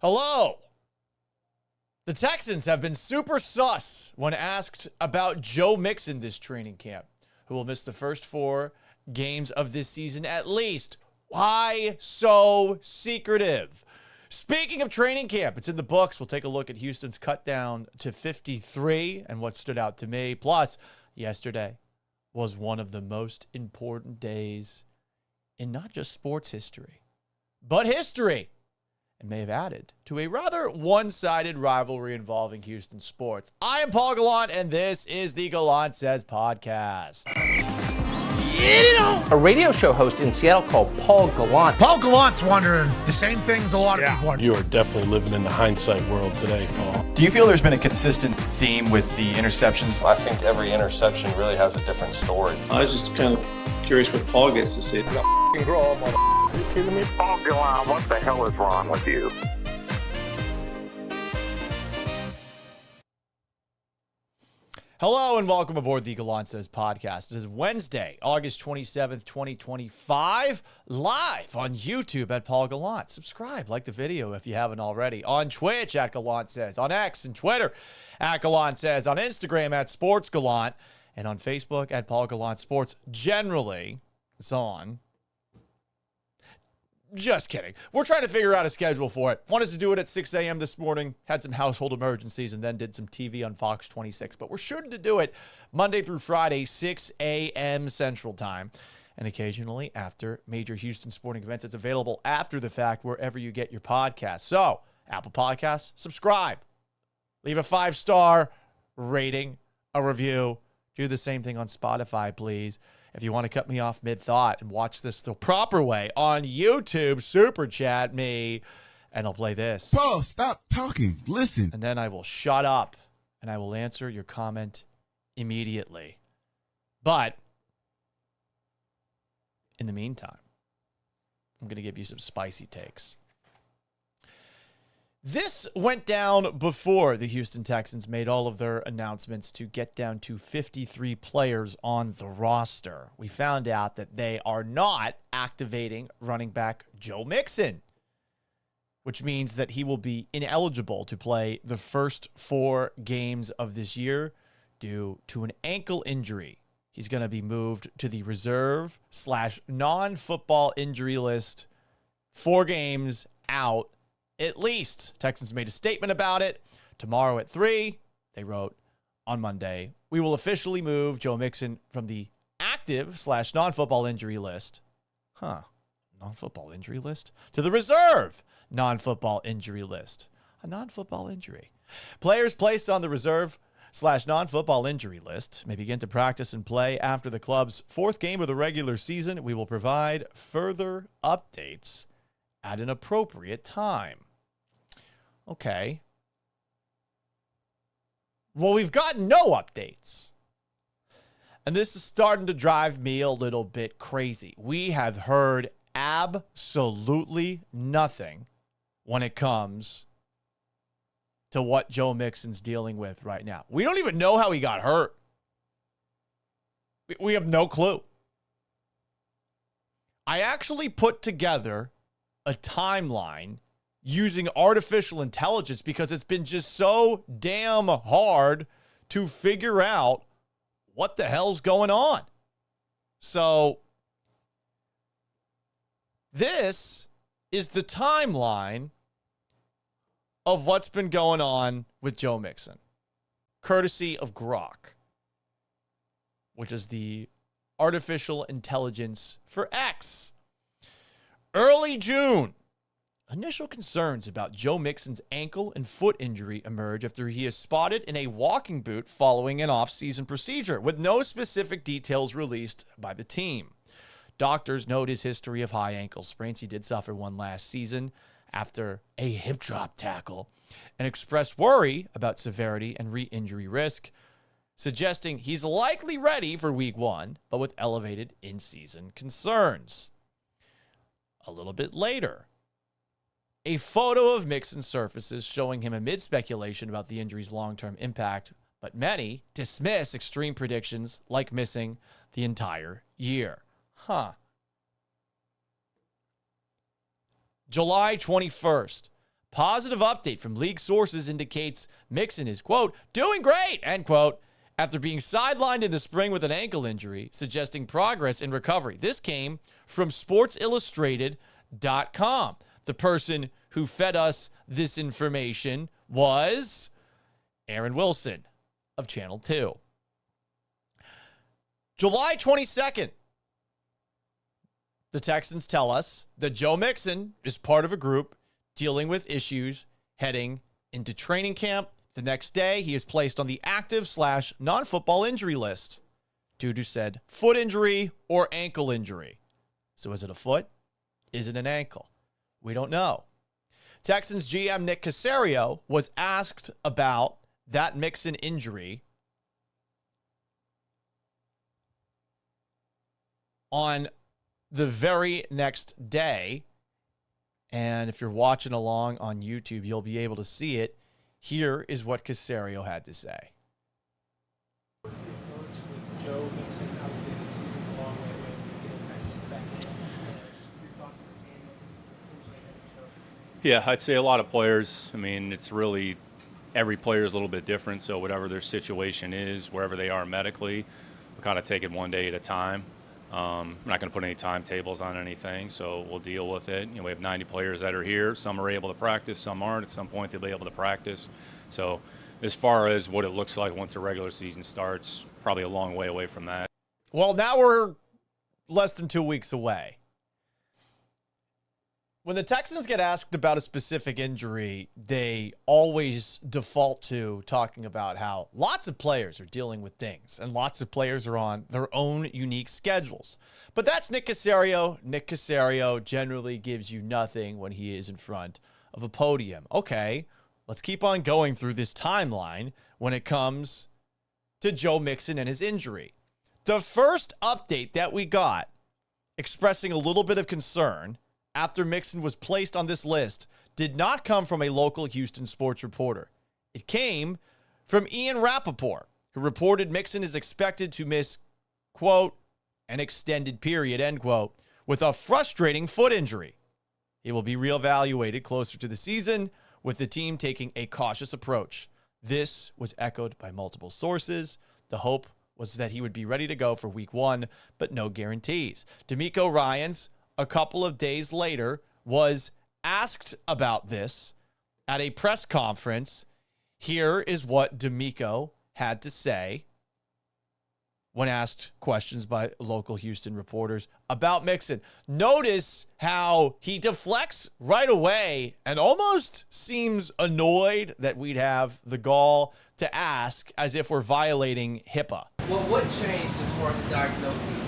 Hello. The Texans have been super sus when asked about Joe Mixon this training camp, who will miss the first 4 games of this season at least. Why so secretive? Speaking of training camp, it's in the books. We'll take a look at Houston's cut down to 53 and what stood out to me. Plus, yesterday was one of the most important days in not just sports history, but history. And may have added to a rather one-sided rivalry involving Houston sports. I am Paul Gallant, and this is the Gallant Says podcast. A radio show host in Seattle called Paul Gallant. Paul Gallant's wondering the same things a lot of people wonder. You are definitely living in the hindsight world today, Paul. Do you feel there's been a consistent theme with the interceptions? I think every interception really has a different story. I was just kind of curious what Paul gets to see. Are you kidding me? Paul Gallant, what the hell is wrong with you? Hello and welcome aboard the Gallant Says podcast. It is Wednesday, August 27th, 2025, live on YouTube at Paul Gallant. Subscribe, like the video if you haven't already. On Twitch at Gallant Says, on X and Twitter at Gallant Says, on Instagram at Sports Gallant, and on Facebook at Paul Gallant Sports. Generally, it's on. Just kidding. We're trying to figure out a schedule for it. Wanted to do it at 6 a.m. this morning, had some household emergencies, and then did some TV on Fox 26. But we're sure to do it Monday through Friday, 6 a.m. Central Time. And occasionally after major Houston sporting events. It's available after the fact wherever you get your podcasts. So, Apple Podcasts, subscribe. Leave a 5-star rating, a review. Do the same thing on Spotify, please. If you want to cut me off mid-thought and watch this the proper way on YouTube, super chat me, and I'll play this. Paul, stop talking. Listen. And then I will shut up, and I will answer your comment immediately. But in the meantime, I'm going to give you some spicy takes. This went down before the Houston Texans made all of their announcements to get down to 53 players on the roster. We found out that they are not activating running back Joe Mixon, which means that he will be ineligible to play the first 4 games of this year due to an ankle injury. He's going to be moved to the reserve/non-football injury list. 4 games out. At least. Texans made a statement about it. Tomorrow at 3, they wrote on Monday, we will officially move Joe Mixon from the active/non-football injury list. Non-football injury list? To the reserve non-football injury list. A non-football injury. Players placed on the reserve/non-football injury list may begin to practice and play after the club's 4th game of the regular season. We will provide further updates at an appropriate time. Okay. Well, we've got no updates. And this is starting to drive me a little bit crazy. We have heard absolutely nothing when it comes to what Joe Mixon's dealing with right now. We don't even know how he got hurt. We have no clue. I actually put together a timeline using artificial intelligence because it's been just so damn hard to figure out what the hell's going on. So this is the timeline of what's been going on with Joe Mixon, courtesy of Grok, which is the artificial intelligence for X. Early June, initial concerns about Joe Mixon's ankle and foot injury emerge after he is spotted in a walking boot following an off-season procedure, with no specific details released by the team. Doctors note his history of high ankle sprains. He did suffer one last season after a hip drop tackle and expressed worry about severity and re-injury risk, suggesting he's likely ready for week 1, but with elevated in-season concerns. A little bit later, a photo of Mixon surfaces showing him amid speculation about the injury's long-term impact, but many dismiss extreme predictions like missing the entire year. July 21st, Positive update from league sources indicates Mixon is, quote, doing great, end quote, after being sidelined in the spring with an ankle injury, suggesting progress in recovery. This came from SportsIllustrated.com. The person who fed us this information was Aaron Wilson of Channel 2. July 22nd, the Texans tell us that Joe Mixon is part of a group dealing with issues heading into training camp. The next day, he is placed on the active/non-football injury list due to said foot injury or ankle injury. So is it a foot? Is it an ankle? We don't know. Texans GM Nick Caserio was asked about that Mixon injury on the very next day. And if you're watching along on YouTube, you'll be able to see it. Here is what Caserio had to say. Joe Mixon, obviously the season's a long way away from getting back in. Just your thoughts on the team potentially heading to show. Yeah, I'd say a lot of players. I mean, it's really every player is a little bit different. So whatever their situation is, wherever they are medically, we kind of take it one day at a time. I'm not going to put any timetables on anything, so we'll deal with it. We have 90 players that are here. Some are able to practice, some aren't. At some point, they'll be able to practice. So as far as what it looks like once the regular season starts, probably a long way away from that. Well, now we're less than 2 weeks away. When the Texans get asked about a specific injury, they always default to talking about how lots of players are dealing with things and lots of players are on their own unique schedules. But that's Nick Caserio. Nick Caserio generally gives you nothing when he is in front of a podium. Okay, let's keep on going through this timeline when it comes to Joe Mixon and his injury. The first update that we got expressing a little bit of concern after Mixon was placed on this list did not come from a local Houston sports reporter. It came from Ian Rappaport, who reported Mixon is expected to miss, quote, an extended period, end quote, with a frustrating foot injury. He will be reevaluated closer to the season, with the team taking a cautious approach. This was echoed by multiple sources. The hope was that he would be ready to go for week 1, but no guarantees. DeMeco Ryans, a couple of days later, was asked about this at a press conference. Here is what DeMeco had to say when asked questions by local Houston reporters about Mixon. Notice how he deflects right away and almost seems annoyed that we'd have the gall to ask as if we're violating HIPAA. Well, what changed as far as his diagnosis is concerned?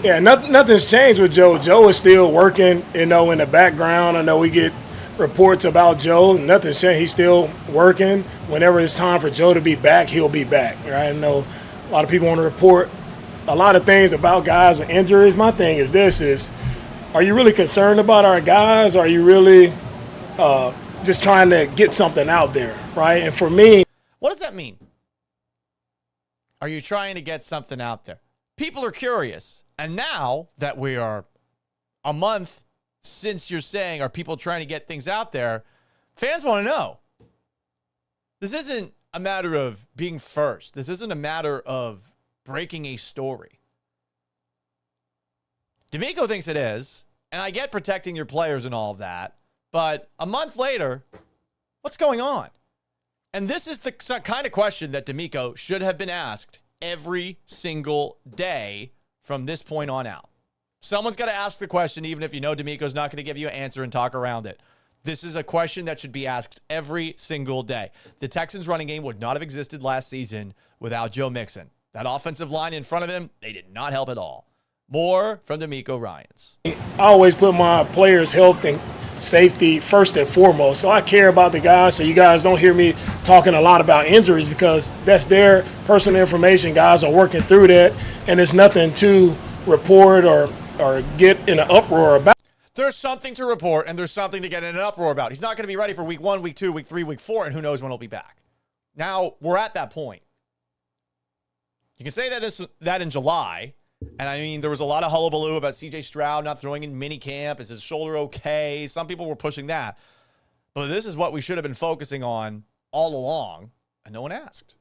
Yeah, nothing's changed with Joe. Joe is still working, in the background. I know we get reports about Joe. Nothing's changed. He's still working. Whenever it's time for Joe to be back, he'll be back. Right? I know a lot of people want to report a lot of things about guys with injuries. My thing is this: are you really concerned about our guys? Or are you really just trying to get something out there, right? And for me, what does that mean? Are you trying to get something out there? People are curious. And now that we are a month since you're saying, are people trying to get things out there, fans want to know. This isn't a matter of being first. This isn't a matter of breaking a story. DeMeco thinks it is, and I get protecting your players and all of that, but a month later, what's going on? And this is the kind of question that DeMeco should have been asked every single day from this point on out. Someone's got to ask the question, even if you know DeMeco's not going to give you an answer and talk around it. This is a question that should be asked every single day. The Texans running game would not have existed last season without Joe Mixon. That offensive line in front of him, they did not help at all. More from DeMeco Ryans. I always put my players' health and safety first and foremost. So I care about the guys, so you guys don't hear me talking a lot about injuries because that's their personal information. Guys are working through that, and there's nothing to report or get in an uproar about. There's something to report, and there's something to get in an uproar about. He's not going to be ready for week 1, week 2, week 3, week 4, and who knows when he'll be back. Now, we're at that point. You can say that in July, and I mean, there was a lot of hullabaloo about C.J. Stroud not throwing in minicamp. Is his shoulder okay? Some people were pushing that. But this is what we should have been focusing on all along, and no one asked.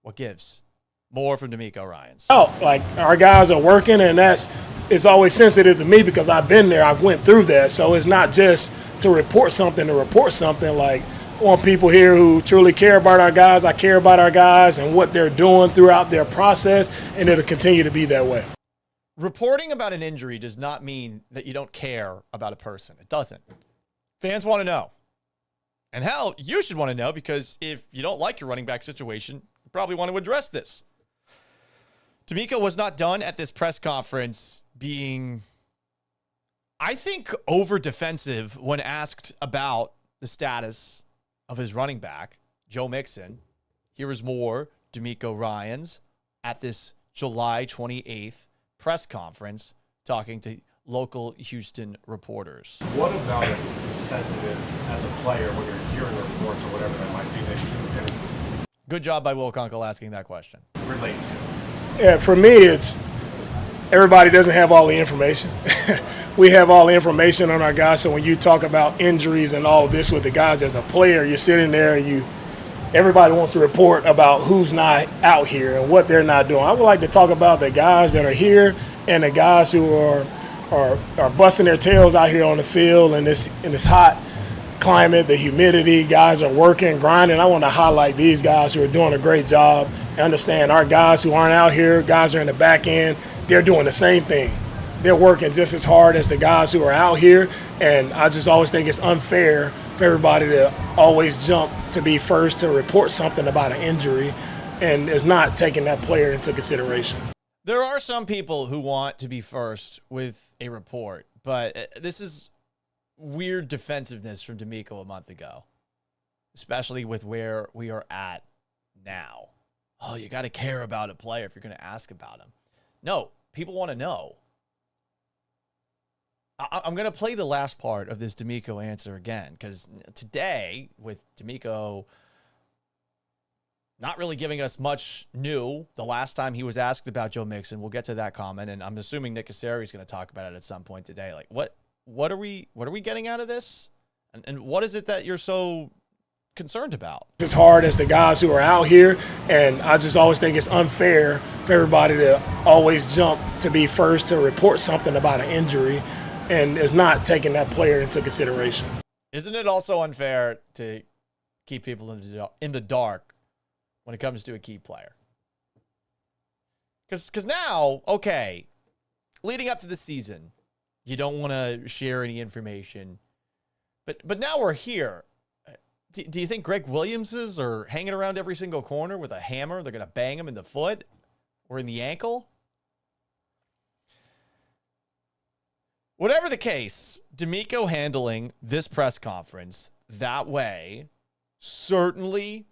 What gives? More from D'Amico Ryans. Oh, like our guys are working, and it's always sensitive to me because I've been there. I've went through that. So it's not just to report something. Like, I want people here who truly care about our guys. I care about our guys and what they're doing throughout their process, and it'll continue to be that way. Reporting about an injury does not mean that you don't care about a person. It doesn't. Fans want to know. And hell, you should want to know, because if you don't like your running back situation, you probably want to address this. D'Amico was not done at this press conference being, I think, over defensive when asked about the status of his running back, Joe Mixon. Here is more D'Amico Ryans at this July 28th press conference talking to local Houston reporters. What about it is sensitive as a player when you're hearing reports or whatever that might be that you can Good job by Will Kunkel asking that question. relate to? Yeah, for me, it's everybody doesn't have all the information. We have all the information on our guys. So when you talk about injuries and all of this with the guys as a player, you're sitting there and everybody wants to report about who's not out here and what they're not doing. I would like to talk about the guys that are here and the guys who are busting their tails out here on the field in this hot climate, the humidity. Guys are working, grinding. I want to highlight these guys who are doing a great job. Understand our guys who aren't out here, guys are in the back end, they're doing the same thing. They're working just as hard as the guys who are out here, and I just always think it's unfair for everybody to always jump to be first to report something about an injury and is not taking that player into consideration. There are some people who want to be first with a report, but this is weird defensiveness from D'Amico a month ago, especially with where we are at now. Oh, you got to care about a player if you're going to ask about him. No, people want to know. I'm going to play the last part of this D'Amico answer again, because today, with D'Amico not really giving us much new, the last time he was asked about Joe Mixon, we'll get to that comment, and I'm assuming Nick Casseri is going to talk about it at some point today. Like, what are we getting out of this? And what is it that you're so concerned about? As hard as the guys who are out here, and I just always think it's unfair for everybody to always jump to be first to report something about an injury and is not taking that player into consideration. Isn't it also unfair to keep people in the dark when it comes to a key player? Because now, okay, leading up to the season, you don't want to share any information, but now we're here. Do you think Greg Williamses are hanging around every single corner with a hammer? They're going to bang him in the foot or in the ankle? Whatever the case, D'Amico handling this press conference that way certainly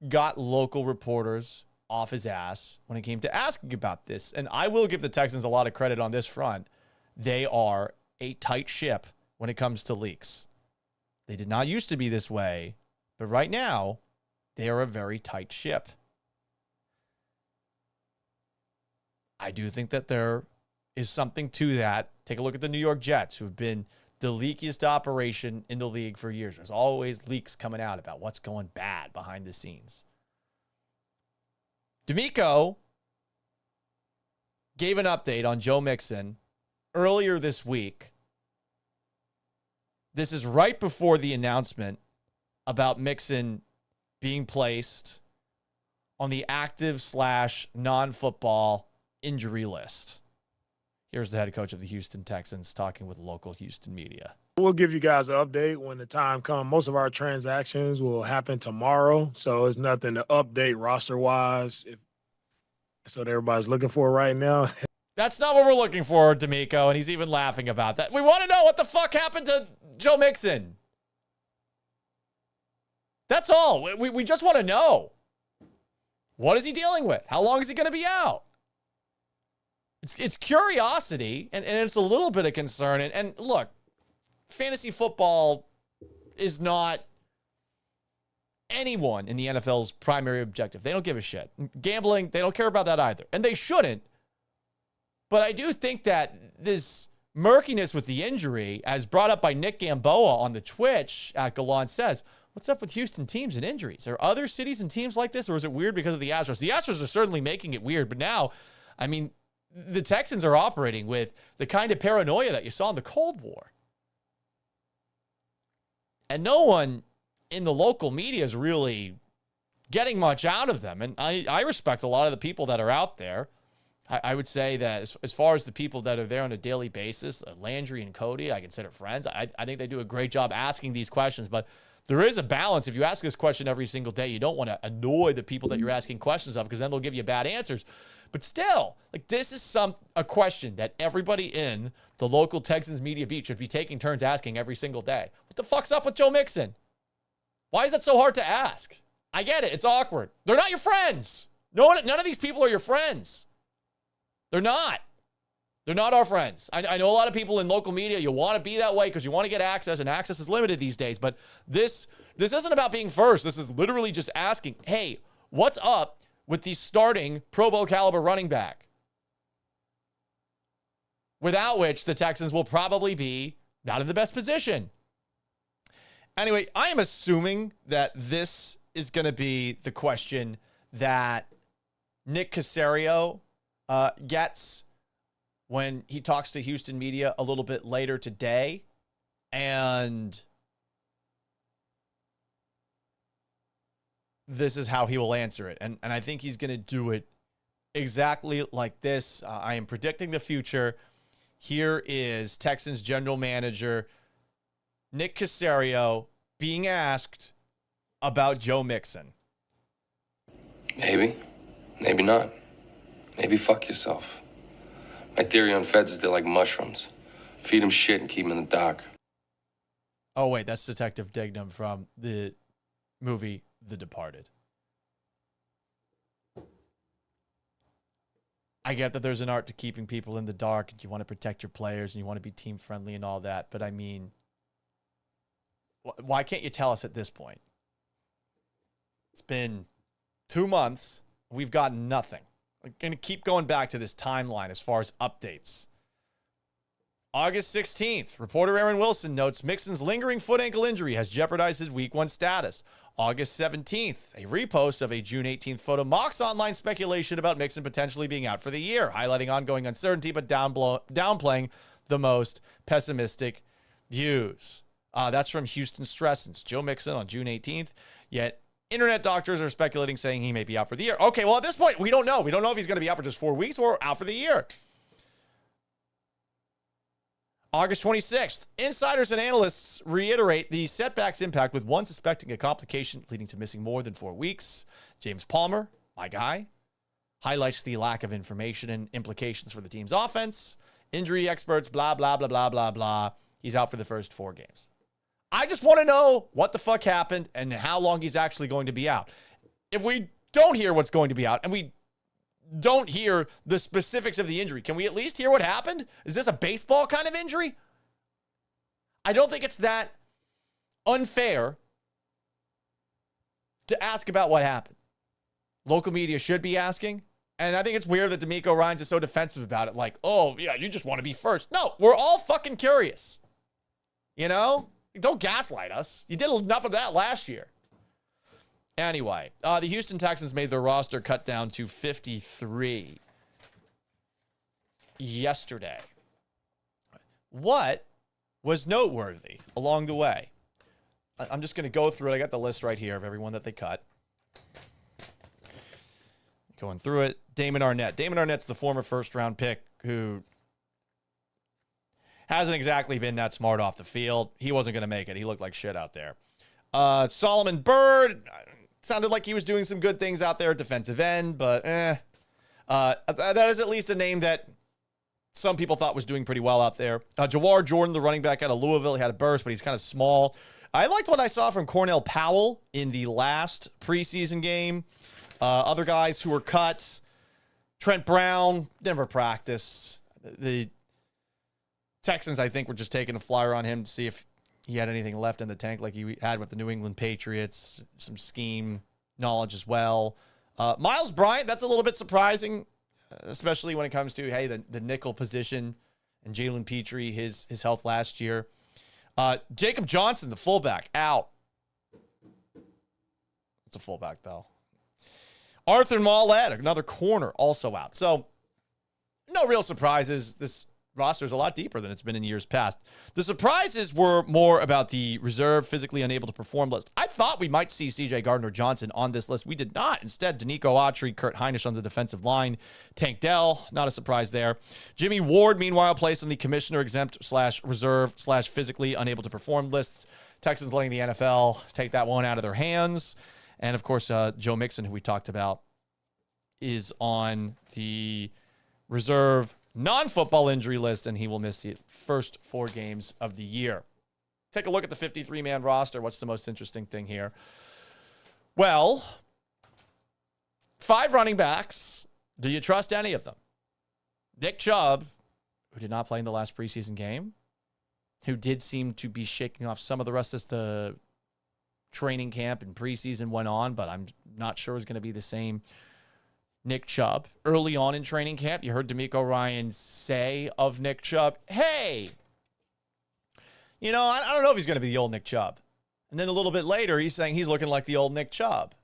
got local reporters off his ass when it came to asking about this. And I will give the Texans a lot of credit on this front. They are a tight ship when it comes to leaks. They did not used to be this way, but right now, they are a very tight ship. I do think that there is something to that. Take a look at the New York Jets, who have been the leakiest operation in the league for years. There's always leaks coming out about what's going bad behind the scenes. D'Amico gave an update on Joe Mixon earlier this week. This is right before the announcement about Mixon being placed on the active/non-football injury list. Here's the head coach of the Houston Texans talking with local Houston media. We'll give you guys an update when the time comes. Most of our transactions will happen tomorrow, so it's nothing to update roster-wise. That's what everybody's looking for right now. That's not what we're looking for, D'Amico, and he's even laughing about that. We want to know what the fuck happened to Joe Mixon. That's all. We just want to know. What is he dealing with? How long is he going to be out? It's curiosity, and it's a little bit of concern. And look, fantasy football is not anyone in the NFL's primary objective. They don't give a shit. Gambling, they don't care about that either. And they shouldn't. But I do think that this murkiness with the injury, as brought up by Nick Gamboa on the Twitch at Gallant Says, what's up with Houston teams and injuries? Are other cities and teams like this, or is it weird because of the Astros? The Astros are certainly making it weird, but now, I mean, the Texans are operating with the kind of paranoia that you saw in the Cold War. And no one in the local media is really getting much out of them. And I respect a lot of the people that are out there. I would say that as far as the people that are there on a daily basis, Landry and Cody, I consider friends. I think they do a great job asking these questions, but there is a balance. If you ask this question every single day, you don't want to annoy the people that you're asking questions of, because then they'll give you bad answers. But still, like, this is a question that everybody in the local Texans media beat should be taking turns asking every single day. What the fuck's up with Joe Mixon? Why is it so hard to ask? I get it. It's awkward. They're not your friends. None of these people are your friends. They're not. They're not our friends. I know a lot of people in local media, you want to be that way because you want to get access, and access is limited these days. But this isn't about being first. This is literally just asking, hey, what's up with the starting Pro Bowl caliber running back? Without which the Texans will probably be not in the best position. Anyway, I am assuming that this is going to be the question that Nick Caserio gets when he talks to Houston media a little bit later today. And this is how he will answer it. And I think he's going to do it exactly like this. I am predicting the future. Here is Texans general manager Nick Caserio being asked about Joe Mixon. Maybe. Maybe not. Maybe fuck yourself. My theory on feds is they're like mushrooms. Feed them shit and keep them in the dark. Oh, wait, that's Detective Dignam from the movie The Departed. I get that there's an art to keeping people in the dark, and you want to protect your players, and you want to be team friendly and all that. But I mean, why can't you tell us at this point? It's been 2 months. We've gotten nothing. We're going to keep going back to this timeline as far as updates. August 16th, reporter Aaron Wilson notes Mixon's lingering foot ankle injury has jeopardized his week 1 status. August 17th, a repost of a June 18th photo mocks online speculation about Mixon potentially being out for the year, highlighting ongoing uncertainty but downplaying the most pessimistic views. That's from Houston Stressens. Joe Mixon on June 18th, yet internet doctors are speculating, saying he may be out for the year. Okay, well, at this point, we don't know. We don't know if he's going to be out for just 4 weeks or out for the year. August 26th, insiders and analysts reiterate the setback's impact, with one suspecting a complication leading to missing more than 4 weeks. James Palmer, my guy, highlights the lack of information and implications for the team's offense. Injury experts, blah, blah, blah, blah, blah, blah. He's out for the first 4 games. I just want to know what the fuck happened and how long he's actually going to be out. If we don't hear what's going to be out and we don't hear the specifics of the injury, can we at least hear what happened? Is this a baseball kind of injury? I don't think it's that unfair to ask about what happened. Local media should be asking. And I think it's weird that D'Amico Ryans is so defensive about it. Like, oh, yeah, you just want to be first. No, we're all fucking curious. You know? Don't gaslight us. You did enough of that last year. Anyway, the Houston Texans made their roster cut down to 53 yesterday. What was noteworthy along the way? I'm just going to go through it. I got the list right here of everyone that they cut. Going through it. Damon Arnett. Damon Arnett's the former first-round pick who hasn't exactly been that smart off the field. He wasn't going to make it. He looked like shit out there. Solomon Byrd. Sounded like he was doing some good things out there at defensive end, but that is at least a name that some people thought was doing pretty well out there. Jawar Jordan, the running back out of Louisville, he had a burst, but he's kind of small. I liked what I saw from Cornell Powell in the last preseason game. Other guys who were cut, Trent Brown, never practiced. The Texans, I think, were just taking a flyer on him to see if he had anything left in the tank like he had with the New England Patriots, some scheme knowledge as well. Miles Bryant, that's a little bit surprising, especially when it comes to, hey, the nickel position. and Jalen Petrie, his health last year. Jacob Johnson, the fullback, out. It's a fullback, though. Arthur Mollett, another corner, also out. So, no real surprises. This roster is a lot deeper than it's been in years past. The surprises were more about the reserve, physically unable to perform list. I thought we might see C.J. Gardner-Johnson on this list. We did not. Instead, Danico Autry, Kurt Hinish on the defensive line. Tank Dell, not a surprise there. Jimmy Ward, meanwhile, placed on the commissioner exempt / reserve / physically unable to perform lists. Texans letting the NFL take that one out of their hands. And, of course, Joe Mixon, who we talked about, is on the reserve non-football injury list, and he will miss the first 4 games of the year. Take a look at the 53-man roster. What's the most interesting thing here? Well, 5 running backs. Do you trust any of them? Nick Chubb, who did not play in the last preseason game, who did seem to be shaking off some of the rest as the training camp and preseason went on, but I'm not sure it's going to be the same Nick Chubb. Early on in training camp, you heard DeMeco Ryans say of Nick Chubb, hey, I don't know if he's going to be the old Nick Chubb. And then a little bit later, he's saying he's looking like the old Nick Chubb.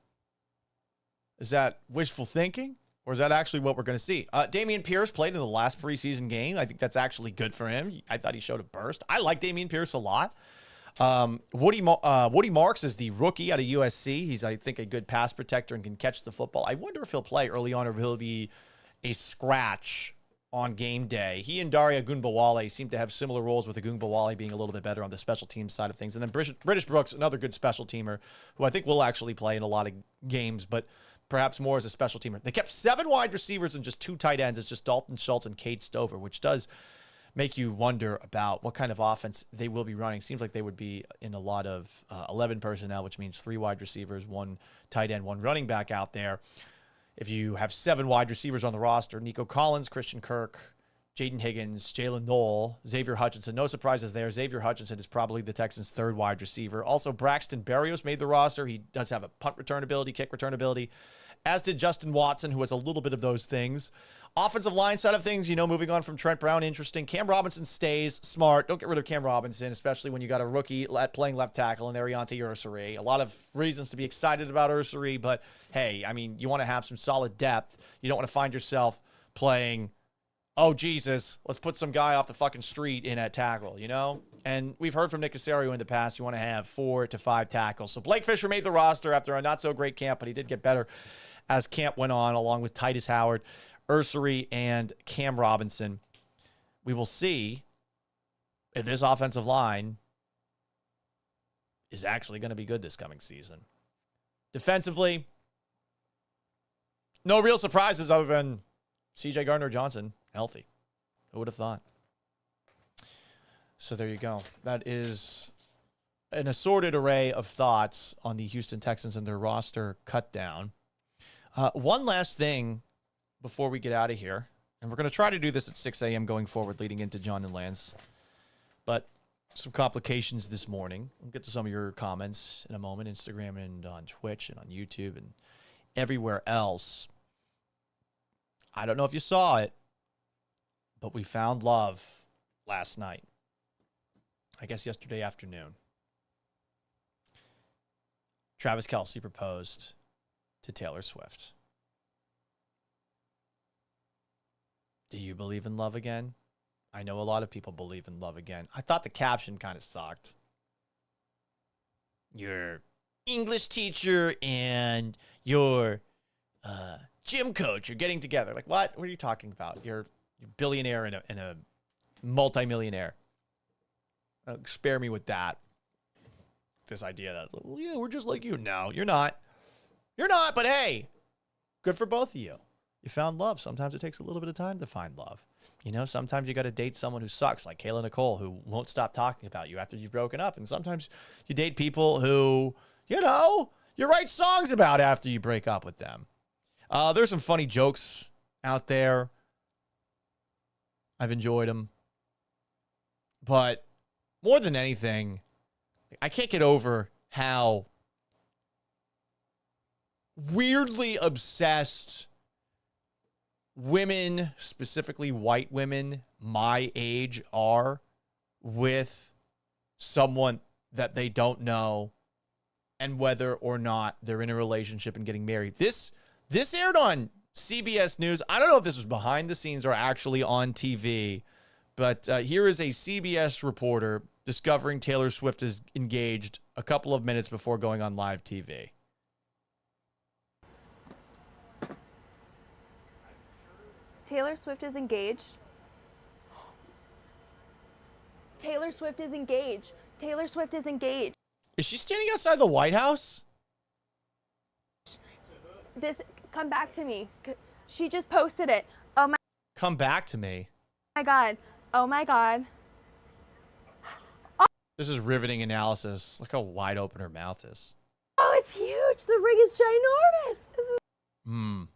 Is that wishful thinking? Or is that actually what we're going to see? Dameon Pierce played in the last preseason game. I think that's actually good for him. I thought he showed a burst. I like Dameon Pierce a lot. Woody Marks is the rookie out of USC. He's, I think, a good pass protector and can catch the football. I wonder if he'll play early on or if he'll be a scratch on game day. He and Daria Gunbowale seem to have similar roles, with Gunbowale being a little bit better on the special teams side of things. And then British Brooks, another good special teamer, who I think will actually play in a lot of games, but perhaps more as a special teamer. They kept 7 wide receivers and just 2 tight ends. It's just Dalton Schultz and Cade Stover, which does make you wonder about what kind of offense they will be running. Seems like they would be in a lot of 11 personnel, which means 3 wide receivers, 1 tight end, 1 running back out there. If you have 7 wide receivers on the roster, Nico Collins, Christian Kirk, Jaden Higgins, Jalen Knoll, Xavier Hutchinson. No surprises there. Xavier Hutchinson is probably the Texans' 3rd wide receiver. Also, Braxton Berrios made the roster. He does have a punt return ability, kick return ability, as did Justin Watson, who has a little bit of those things. Offensive line side of things, moving on from Trent Brown, interesting. Cam Robinson stays smart. Don't get rid of Cam Robinson, especially when you got a rookie playing left tackle in Ariante Ursary. A lot of reasons to be excited about Ursary, but hey, you want to have some solid depth. You don't want to find yourself playing, oh, Jesus, let's put some guy off the fucking street in at tackle, And we've heard from Nick Caserio in the past, you want to have 4 to 5 tackles. So Blake Fisher made the roster after a not-so-great camp, but he did get better as camp went on, along with Titus Howard, Ursary, and Cam Robinson. We will see if this offensive line is actually going to be good this coming season. Defensively, no real surprises other than C.J. Gardner-Johnson healthy. Who would have thought? So there you go. That is an assorted array of thoughts on the Houston Texans and their roster cut down. One last thing before we get out of here, and we're going to try to do this at 6 a.m. going forward, leading into John and Lance, but some complications this morning. We'll get to some of your comments in a moment, Instagram and on Twitch and on YouTube and everywhere else. I don't know if you saw it, but we found love last night. I guess yesterday afternoon. Travis Kelce proposed to Taylor Swift. Do you believe in love again? I know a lot of people believe in love again. I thought the caption kind of sucked. Your English teacher and your gym coach are getting together. Like, what? What are you talking about? You're a billionaire and a multimillionaire. Spare me with that. This idea that's like, well, yeah, we're just like you. No, you're not. You're not, but hey, good for both of you. You found love. Sometimes it takes a little bit of time to find love. Sometimes you got to date someone who sucks, like Kayla Nicole, who won't stop talking about you after you've broken up. And sometimes you date people who, you write songs about after you break up with them. There's some funny jokes out there. I've enjoyed them. But more than anything, I can't get over how weirdly obsessed women, specifically white women my age, are with someone that they don't know and whether or not they're in a relationship and getting married. This aired on CBS News. I don't know if this was behind the scenes or actually on TV, but here is a CBS reporter discovering Taylor Swift is engaged a couple of minutes before going on live TV. Taylor Swift is engaged. Taylor Swift is engaged. Taylor Swift is engaged. Is she standing outside the White House? Come back to me. She just posted it. Oh my. Come back to me. Oh my God. Oh my God. This is riveting analysis. Look how wide open her mouth is. Oh, it's huge. The ring is ginormous.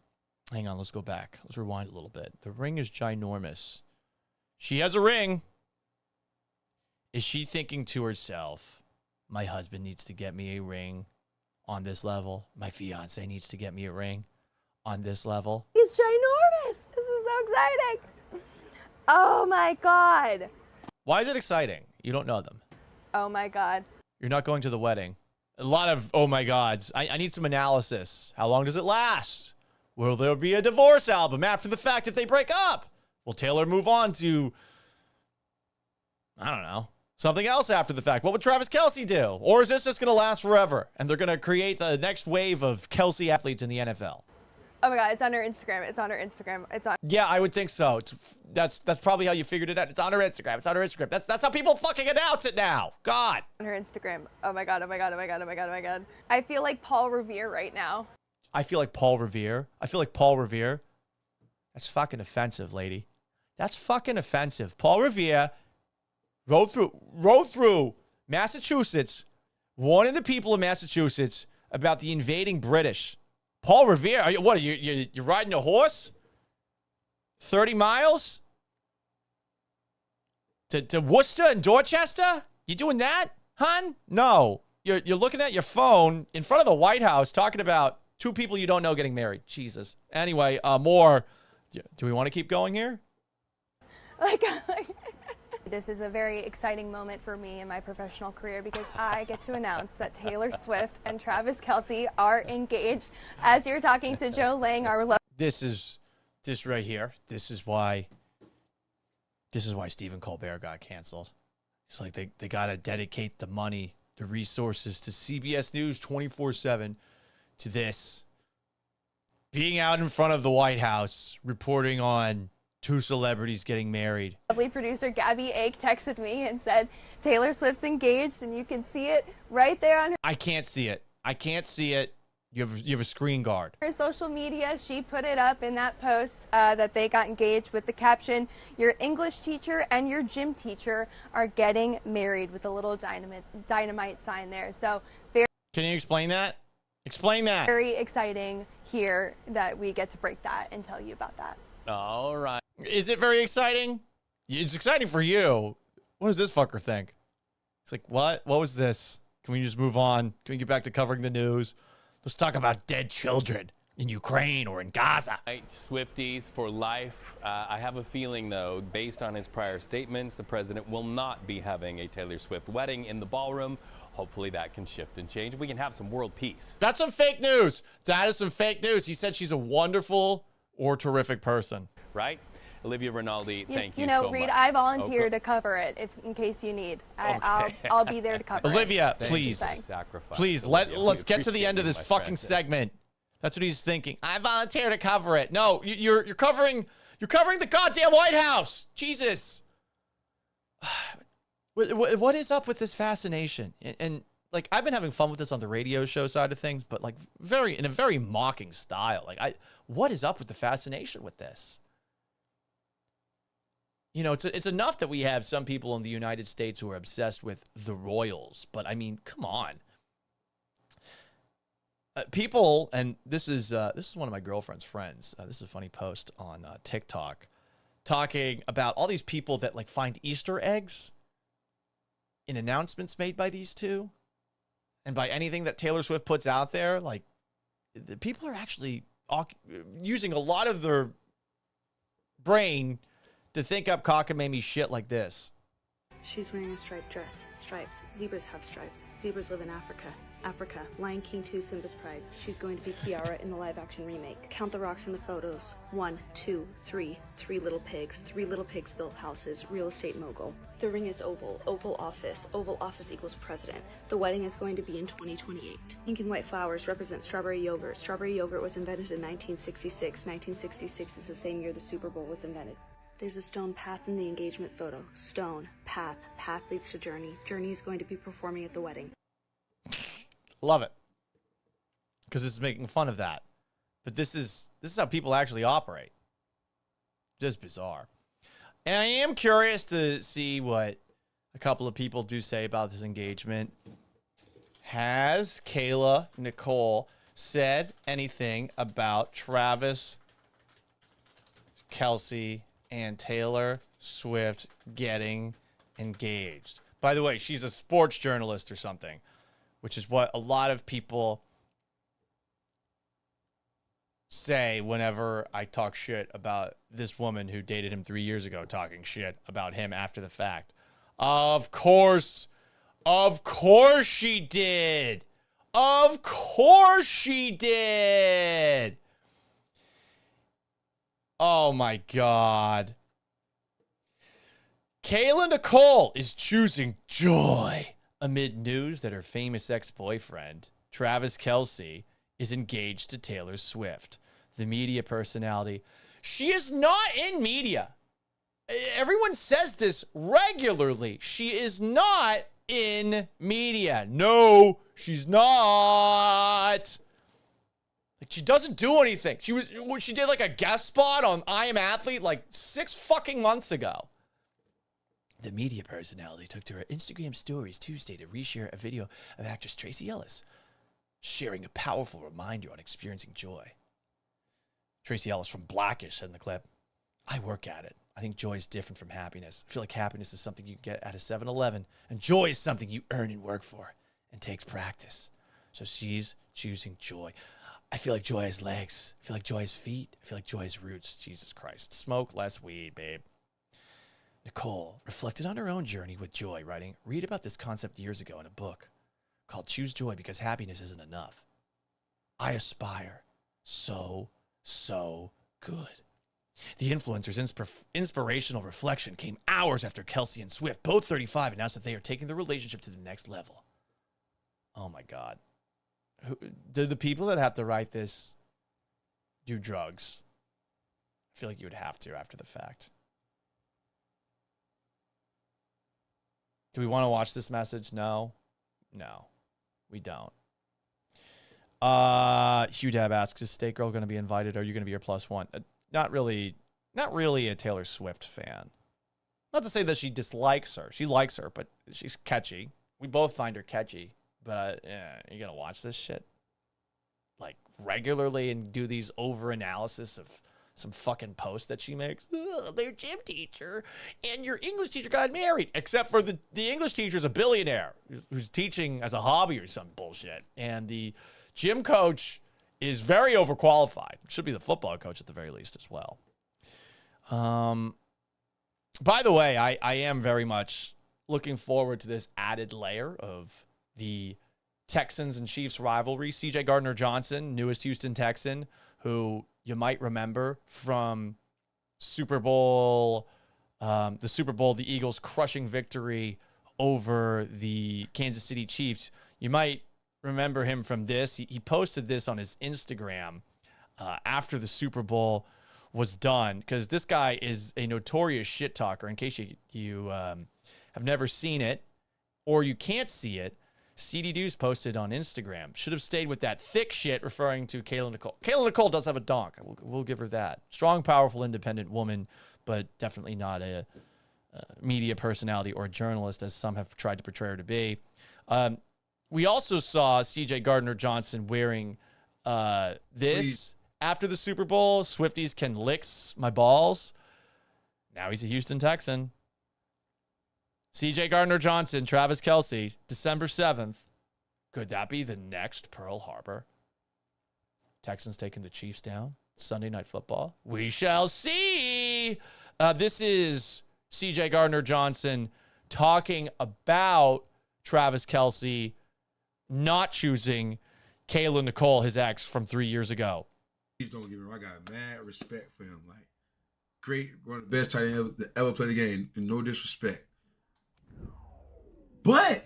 Hang on, let's go back. Let's rewind a little bit. The ring is ginormous. She has a ring. Is she thinking to herself, my husband needs to get me a ring on this level? My fiance needs to get me a ring on this level? It's ginormous. This is so exciting. Oh my God. Why is it exciting? You don't know them. Oh my God. You're not going to the wedding. A lot of oh my gods. I need some analysis. How long does it last? Will there be a divorce album after the fact if they break up? Will Taylor move on to, I don't know, something else after the fact? What would Travis Kelce do? Or is this just going to last forever and they're going to create the next wave of Kelce athletes in the NFL? Oh my God, it's on her Instagram. It's on her Instagram. It's on. Yeah, I would think so. That's probably how you figured it out. It's on her Instagram. It's on her Instagram. That's how people fucking announce it now. God. On her Instagram. Oh my God. Oh my God. Oh my God. Oh my God. Oh my God. I feel like Paul Revere right now. I feel like Paul Revere. That's fucking offensive, lady. That's fucking offensive. Paul Revere rode through Massachusetts, warning the people of Massachusetts about the invading British. Paul Revere, are you riding a horse? 30 miles? To Worcester and Dorchester? You doing that, hun? No. You're looking at your phone in front of the White House talking about two people you don't know getting married. Jesus. Anyway, more. Do we want to keep going here? This is a very exciting moment for me in my professional career because I get to announce that Taylor Swift and Travis Kelce are engaged. As you're talking to Joe Lang, This right here. This is why Stephen Colbert got canceled. It's like they got to dedicate the money, the resources to CBS News 24/7 to this. Being out in front of the White House, reporting on two celebrities getting married. Lovely producer Gabby Ake texted me and said, Taylor Swift's engaged, and you can see it right there on I can't see it. You have a screen guard. her social media. She put it up in that post that they got engaged with the caption, your English teacher and your gym teacher are getting married, with a little dynamite sign there. So Can you explain that? Explain that. Very exciting here that we get to break that and tell you about that. All right. Is it very exciting? It's exciting for you. What does this fucker think? It's like, what? What was this? Can we just move on? Can we get back to covering the news? Let's talk about dead children in Ukraine or in Gaza. Right, Swifties for life. I have a feeling, though, based on his prior statements, the president will not be having a Taylor Swift wedding in the ballroom. Hopefully that can shift and change. We can have some world peace. That's some fake news. That is some fake news. He said she's a wonderful or terrific person. Right? Olivia Rinaldi, thank you so much. so Reed, much. I volunteer to cover it in case you need. I'll be there to cover Olivia, it. please. Sacrifice. Please, let's get to the end of this fucking segment. That's what he's thinking. I volunteer to cover it. No, you're covering the goddamn White House. Jesus. What is up with this fascination? And like, I've been having fun with this on the radio show side of things, but like in a very mocking style. Like, what is up with the fascination with this? You know, it's enough that we have some people in the United States who are obsessed with the royals, but I mean, come on. People, and this is one of my girlfriend's friends. This is a funny post on TikTok, talking about all these people that like find Easter eggs in announcements made by these two, and by anything that Taylor Swift puts out there. Like, the people are actually using a lot of their brain to think up cockamamie shit like this. She's wearing a striped dress. Stripes. Zebras have stripes. Zebras live in Africa. Africa. Lion King 2, Simba's Pride. She's going to be Kiara in the live-action remake. Count the rocks in the photos. 1, 2, 3. 3 little pigs. 3 little pigs built houses. Real estate mogul. The ring is oval. Oval office. Oval office equals president. The wedding is going to be in 2028. Pink and white flowers represent strawberry yogurt. Strawberry yogurt was invented in 1966. 1966 is the same year the Super Bowl was invented. There's a stone path in the engagement photo. Stone, path, path leads to journey. Journey is going to be performing at the wedding. Love it. Because it's making fun of that. But this is how people actually operate. Just bizarre. And I am curious to see what a couple of people do say about this engagement. Has Kayla Nicole said anything about Travis Kelce and Taylor Swift getting engaged? By the way, she's a sports journalist or something, which is what a lot of people say whenever I talk shit about this woman who dated him 3 years ago, talking shit about him after the fact. Of course she did. Of course she did. Oh my God. Kayla Nicole is choosing joy amid news that her famous ex-boyfriend, Travis Kelce, is engaged to Taylor Swift, the media personality. She is not in media. Everyone says this regularly. She is not in media. No, she's not. Like, she doesn't do anything. She did like a guest spot on I Am Athlete like 6 fucking months ago. The media personality took to her Instagram stories Tuesday to reshare a video of actress Tracy Ellis sharing a powerful reminder on experiencing joy. Tracy Ellis from Blackish said in the clip, "I work at it. I think joy is different from happiness. I feel like happiness is something you can get at a 7-Eleven, and joy is something you earn and work for and takes practice. So she's choosing joy. I feel like joy has legs. I feel like joy has feet. I feel like joy has roots. Jesus Christ. Smoke less weed, babe." Nicole reflected on her own journey with joy, writing, "Read about this concept years ago in a book called Choose Joy Because Happiness Isn't Enough. I aspire so good." The influencer's inspirational reflection came hours after Kelce and Swift, both 35, announced that they are taking their relationship to the next level. Oh my God. Do the people that have to write this do drugs? I feel like you would have to after the fact. Do we want to watch this message? No, we don't. Hugh Dab asks, "Is Steak Girl going to be invited? Are you going to be your plus one?" Not really a Taylor Swift fan. Not to say that she dislikes her. She likes her, but she's catchy. We both find her catchy. But you're going to watch this shit like regularly and do these over analysis of some fucking post that she makes. Their gym teacher and your English teacher got married. Except for the English teacher's a billionaire who's teaching as a hobby or some bullshit. And the gym coach is very overqualified. Should be the football coach at the very least as well. By the way, I am very much looking forward to this added layer of the Texans and Chiefs rivalry. CJ Gardner-Johnson, newest Houston Texan, who you might remember from Super Bowl, the Eagles crushing victory over the Kansas City Chiefs. You might remember him from this. He posted this on his Instagram after the Super Bowl was done, because this guy is a notorious shit talker. In case you have never seen it or you can't see it, CD Deuce posted on Instagram, "Should have stayed with that thick shit," referring to Kayla Nicole. Kayla Nicole does have a donk. We'll give her that. Strong, powerful, independent woman, but definitely not a media personality or a journalist, as some have tried to portray her to be. We also saw CJ Gardner-Johnson wearing this after the Super Bowl. "Swifties can licks my balls." Now he's a Houston Texan. CJ Gardner-Johnson, Travis Kelce, December 7th. Could that be the next Pearl Harbor? Texans taking the Chiefs down. Sunday Night Football. We shall see. everybody. This is CJ Gardner-Johnson talking about Travis Kelce not choosing Kayla Nicole, his ex from 3 years ago. Please don't get me wrong. I got mad respect for him. Like, great, one of the best tight ends that ever played the game. And no disrespect. But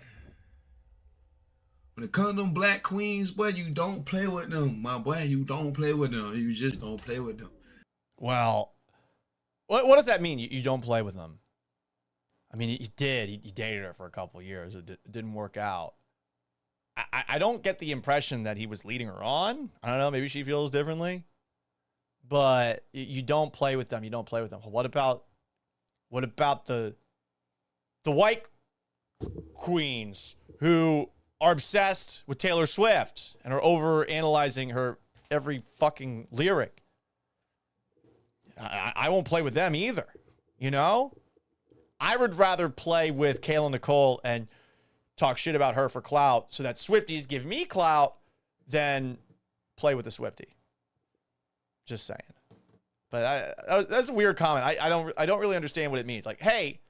when it comes to them black queens, boy, you don't play with them. My boy, you don't play with them. You just don't play with them. Well, what does that mean? You don't play with them? I mean, he did. He dated her for a couple of years. It didn't work out. I don't get the impression that he was leading her on. I don't know. Maybe she feels differently. But you don't play with them. You don't play with them. What about the white queens who are obsessed with Taylor Swift and are over analyzing her every fucking lyric? I won't play with them either. You know? I would rather play with Kayla Nicole and talk shit about her for clout so that Swifties give me clout than play with a Swiftie. Just saying. But that's a weird comment. I don't really understand what it means. Like, hey,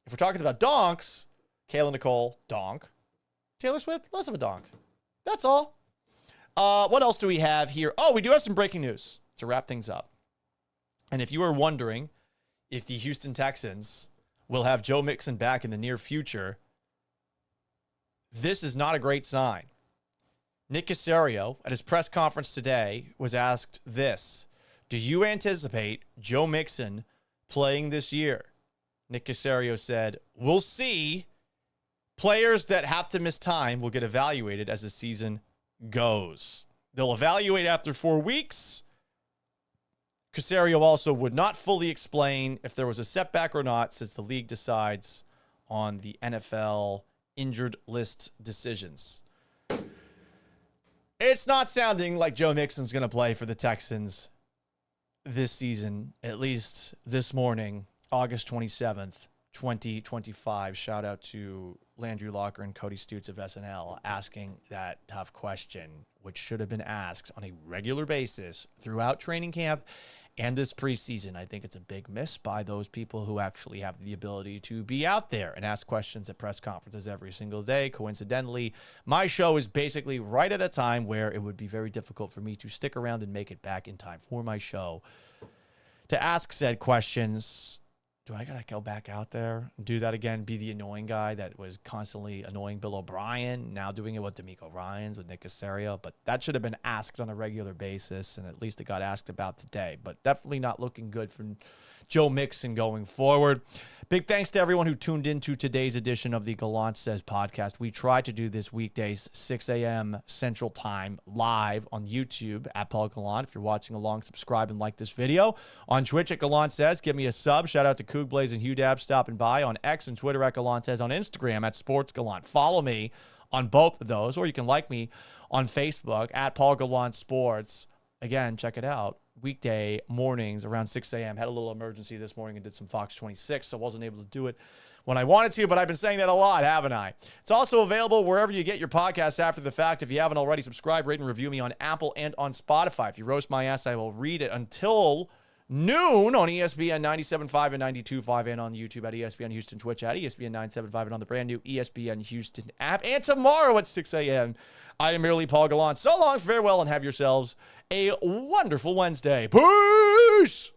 if we're talking about donks, Kayla Nicole, donk. Taylor Swift, less of a donk. That's all. What else do we have here? Oh, we do have some breaking news to wrap things up. And if you are wondering if the Houston Texans will have Joe Mixon back in the near future, this is not a great sign. Nick Caserio, at his press conference today, was asked this: do you anticipate Joe Mixon playing this year? Nick Caserio said, we'll see. Players that have to miss time will get evaluated as the season goes. They'll evaluate after 4 weeks. Caserio also would not fully explain if there was a setback or not, since the league decides on the NFL injured list decisions. It's not sounding like Joe Mixon's going to play for the Texans this season, at least this morning, August 27th, 2025. Shout out to Landry Locker and Cody Stutz of SNL asking that tough question, which should have been asked on a regular basis throughout training camp and this preseason. I think it's a big miss by those people who actually have the ability to be out there and ask questions at press conferences every single day. Coincidentally, my show is basically right at a time where it would be very difficult for me to stick around and make it back in time for my show to ask said questions. Do I got to go back out there and do that again? Be the annoying guy that was constantly annoying Bill O'Brien, now doing it with D'Amico Ryans, with Nick Caserio. But that should have been asked on a regular basis, and at least it got asked about today. But definitely not looking good for Joe Mixon going forward. Big thanks to everyone who tuned into today's edition of the Gallant Says podcast. We try to do this weekdays, 6 a.m. Central Time, live on YouTube at Paul Gallant. If you're watching along, subscribe and like this video. On Twitch at Gallant Says, give me a sub. Shout out to Coog Blaze and Hugh Dab stopping by. On X and Twitter at Gallant Says. On Instagram at Sports Gallant. Follow me on both of those, or you can like me on Facebook at Paul Gallant Sports. Again, check it out. Weekday mornings around 6 a.m. Had a little emergency this morning and did some Fox 26, so wasn't able to do it when I wanted to, but I've been saying that a lot, haven't I? It's also available wherever you get your podcasts after the fact. If you haven't already, subscribe, rate, and review me on Apple and on Spotify. If you roast my ass, I will read it until noon on ESPN 97.5 and 92.5 and on YouTube at ESPN Houston, Twitch at ESPN 975 and on the brand new ESPN Houston app. And tomorrow at 6 a.m., I am merely Paul Gallant. So long, farewell, and have yourselves a wonderful Wednesday. Peace!